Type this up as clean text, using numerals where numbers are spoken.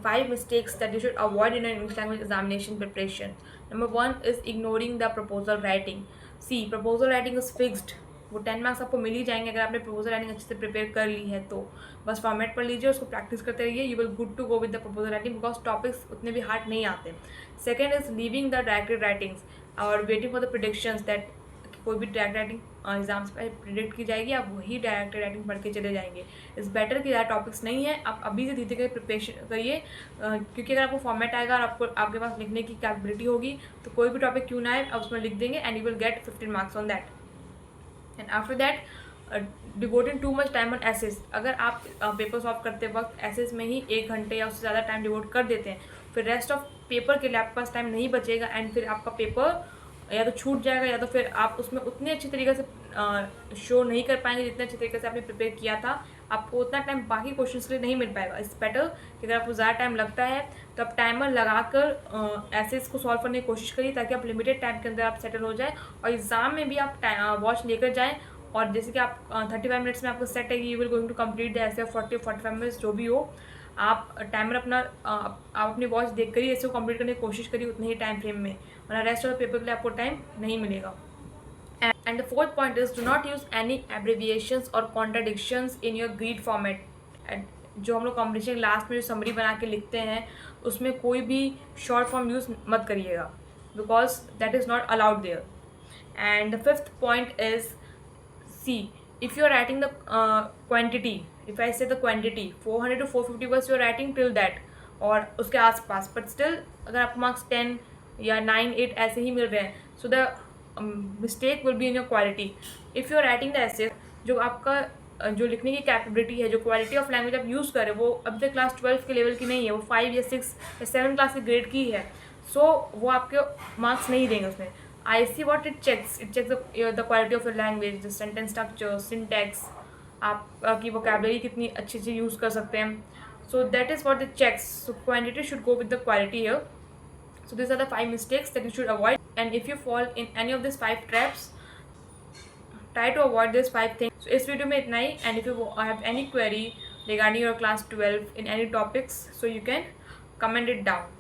5 mistakes that you should avoid in an English language examination preparation. Number 1 is ignoring the proposal writing. See, proposal writing is fixed. वो 10 marks आपको मिल ही जाएंगे अगर आपने proposal writing अच्छे से prepare कर ली है तो बस फॉर्मेट पढ़ लीजिए, उसको प्रैक्टिस करते रहिए, you will good to go with the proposal writing because topics उतने भी हार्ड नहीं आते. Second is leaving the directed writings और waiting for the predictions that कोई भी डायरेक्ट राइटिंग एग्जाम्स पर प्रिडिक्ट की जाएगी, आप वही डायरेक्ट राइटिंग पढ़ के चले जाएंगे. इट्स बेटर कि ज़्यादा टॉपिक्स नहीं है, आप अभी से धीरे धीरे प्रिपरेशन करिए, क्योंकि अगर आपको फॉर्मेट आएगा और आपको आपके पास लिखने की कैपेबिलिटी होगी तो कोई भी टॉपिक क्यों ना आए आप उसमें लिख देंगे and you will get 15 marks on that. And after that devoting too much time on essays. अगर आप पेपर सॉल्व करते वक्त एसेस में ही 1 घंटे या उससे ज़्यादा टाइम डिवोट कर देते हैं, फिर रेस्ट ऑफ पेपर के लिए आपके पास टाइम नहीं बचेगा एंड फिर आपका पेपर या तो छूट जाएगा या तो फिर आप उसमें उतने अच्छी तरीके से शो नहीं कर पाएंगे जितने अच्छे तरीके से आपने प्रिपेयर किया था. आपको उतना टाइम बाकी क्वेश्चन के लिए नहीं मिल पाएगा. इट्स बेटर कि अगर आपको ज़्यादा टाइम लगता है तो आप टाइमर लगाकर एसेस को सॉल्व करने की कोशिश करिए ताकि आप लिमिटेड टाइम के अंदर आप सेटल हो जाए और एग्ज़ाम में भी आप वॉच लेकर जाएँ. और जैसे कि आप 35 मिनट्स में आपको सेट है कि you will going to complete the essay 40-45 minutes जो भी हो, आप टाइमर अपना आप अपनी वॉच देख कर ही ऐसे को कंप्लीट करने की कोशिश करिए उतने ही टाइम फ्रेम में, वरना रेस्ट ऑफ पेपर के लिए आपको टाइम नहीं मिलेगा. And the fourth point is do not use any abbreviations और contradictions in your grid format. जो हम लोग कॉम्पिटिशन लास्ट में जो समरी बना के लिखते हैं उसमें कोई भी शॉर्ट फॉर्म यूज़ मत करिएगा because that is not allowed there. And the fifth point is see, if you are writing the quantity, if I say the quantity 400 to 450 words you are writing till that और उसके आसपास, but still अगर आपको marks 10 या 9-8 ऐसे ही मिल रहे हैं, so the mistake will be in your quality. if you are writing the essay, जो आपका जो लिखने की कैपेबिलिटी है, जो क्वालिटी ऑफ लैंग्वेज आप यूज़ करें वो अब तक क्लास 12 के लेवल की नहीं है, वो 5 या 6 या 7 क्लास के ग्रेड की है. सो वो आपके मार्क्स नहीं देंगे उसमें. I see what it checks. It checks the quality of your language, the sentence structure, syntax, आपकी vocabulary कितनी अच्छे से यूज़ कर सकते हैं. So that is what it checks. So quantity should go with the quality here. So these are the 5 mistakes that you should avoid. And if you fall in any of these 5 traps, try to avoid these 5 things. So इस video में इतना ही. And if you have any query regarding your class 12 in any topics, so you can comment it down.